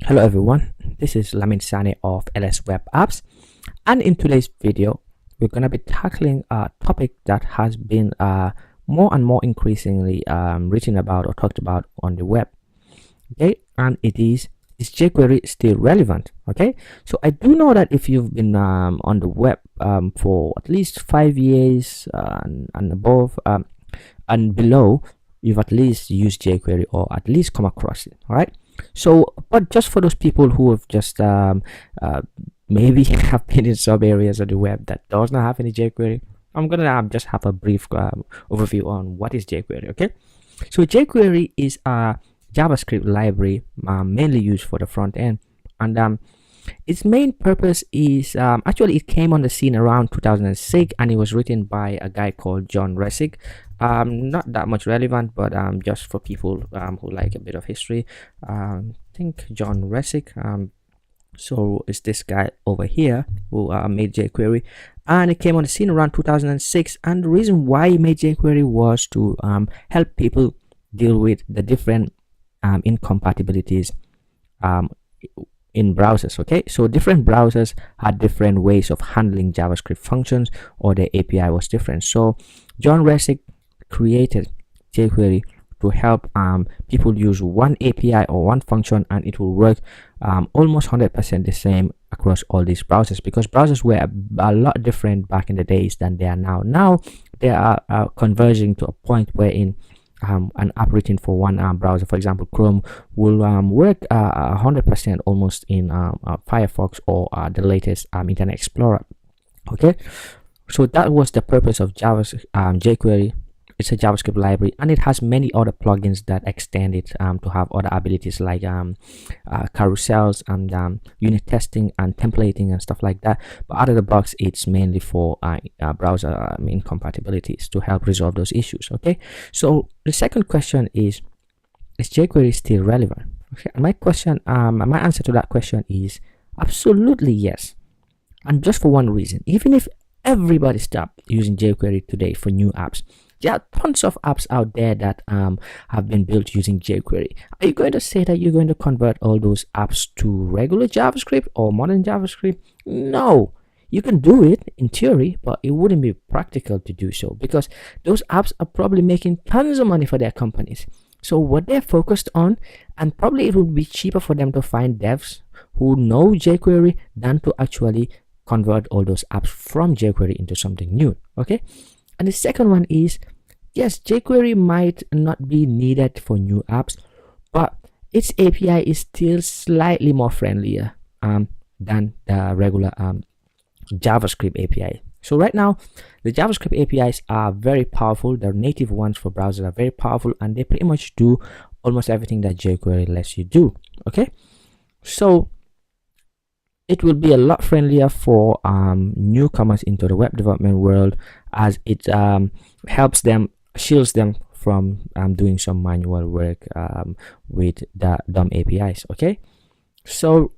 Hello everyone, this is Lamin Sane of LSWAT apps, and in today's video we're going to be tackling a topic that has been more and more increasingly written about or talked about on the web. Okay, and it is jQuery still relevant? Okay, so I do know that if you've been on the web for at least 5 years and above and below, you've at least used jQuery or at least come across it. All right, so but just for those people who have just maybe have been in some areas of the web that does not have any jQuery, I'm gonna just have a brief overview on what is jQuery. Okay, so jQuery is a JavaScript library mainly used for the front end, and its main purpose is actually it came on the scene around 2006, and it was written by a guy called John Resig. Not that much relevant, but just for people who like a bit of history, I think John Resig. So it's this guy over here who made jQuery, and it came on the scene around 2006. And the reason why he made jQuery was to help people deal with the different incompatibilities in browsers. Okay, so different browsers had different ways of handling JavaScript functions, or the API was different. So John Resig created jQuery to help people use one API or one function, and it will work almost 100% the same across all these browsers, because browsers were a lot different back in the days than they are now. Now they are converging to a point wherein an app written for one browser, for example Chrome, will work 100% almost in Firefox or the latest Internet Explorer. Okay, so that was the purpose of jQuery. It's a JavaScript library, and it has many other plugins that extend it to have other abilities like carousels and unit testing and templating and stuff like that. But out of the box, it's mainly for browser incompatibilities to help resolve those issues. Okay, so the second question is jQuery still relevant? Okay, and my answer to that question is absolutely yes, and just for one reason. Even if everybody stopped using jQuery today for new apps, there are tons of apps out there that have been built using jQuery. Are you going to say that you're going to convert all those apps to regular JavaScript or modern JavaScript? No, you can do it in theory, but it wouldn't be practical to do so, because those apps are probably making tons of money for their companies. So what they're focused on, and probably it would be cheaper for them to find devs who know jQuery than to actually convert all those apps from jQuery into something new. Okay, and the second one is, yes, jQuery might not be needed for new apps, but its API is still slightly more friendlier than the regular JavaScript API. So right now, the JavaScript APIs are very powerful. The native ones for browsers are very powerful, and they pretty much do almost everything that jQuery lets you do. Okay, so it will be a lot friendlier for newcomers into the web development world, as it shields them from doing some manual work with the dumb APIs. Okay, so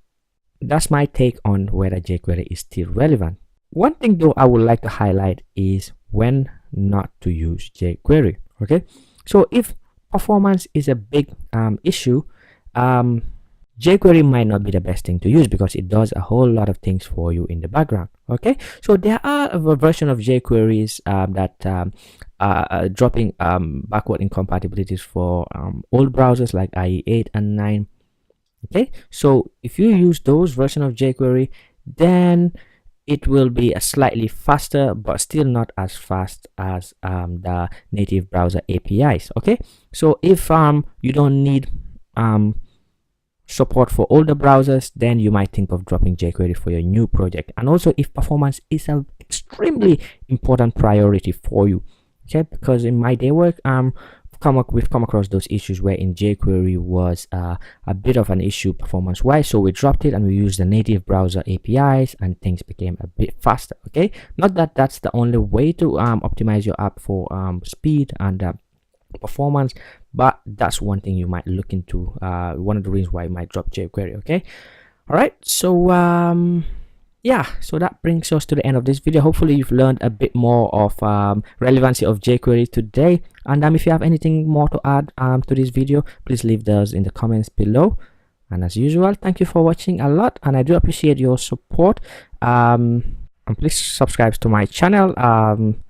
that's my take on whether jQuery is still relevant. One thing though I would like to highlight is when not to use jQuery. Okay, so if performance is a big issue, jQuery might not be the best thing to use, because it does a whole lot of things for you in the background. Okay, so there are a version of jQueries that are dropping backward incompatibilities for old browsers like IE 8 and 9. Okay, so if you use those version of jQuery, then it will be a slightly faster, but still not as fast as the native browser APIs. Okay, so if you don't need support for older browsers, then you might think of dropping jQuery for your new project. And also if performance is an extremely important priority for you, okay, because in my day work we've come across those issues where in jQuery was a bit of an issue performance wise, so we dropped it and we used the native browser APIs, and things became a bit faster. Okay, not that that's the only way to optimize your app for speed and performance, but that's one thing you might look into, one of the reasons why you might drop jQuery. Okay, all right, so yeah, so that brings us to the end of this video. Hopefully you've learned a bit more of relevancy of jQuery today, and if you have anything more to add to this video, please leave those in the comments below. And as usual, thank you for watching a lot, and I do appreciate your support. And please subscribe to my channel. And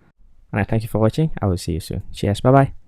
I thank you for watching. I will see you soon. Cheers. Bye bye.